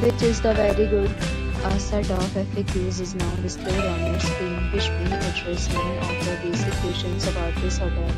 which is the very good. A set of FAQs is now displayed on your screen, which may address many of the basic questions about this hotel.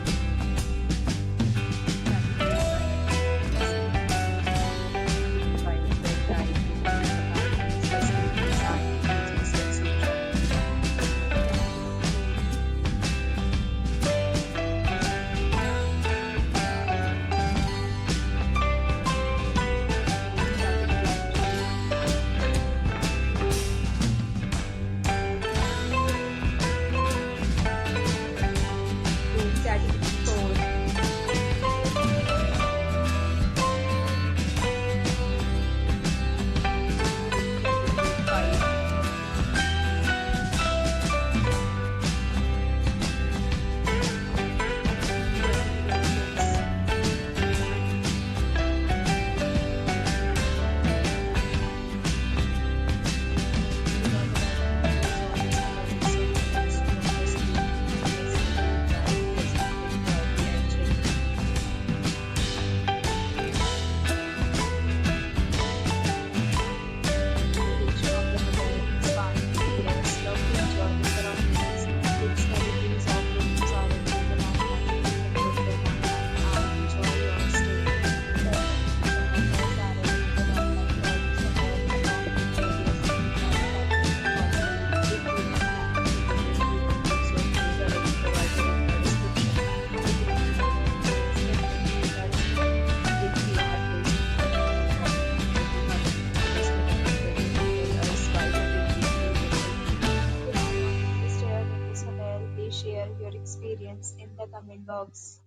Share your experience in the comment box.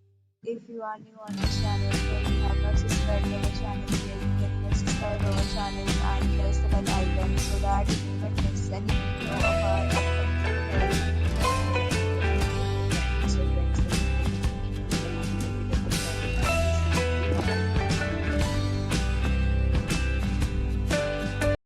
If you are new on this channel and you have not subscribed to our channel yet, then please subscribe our channel and press the bell icon so that you don't miss any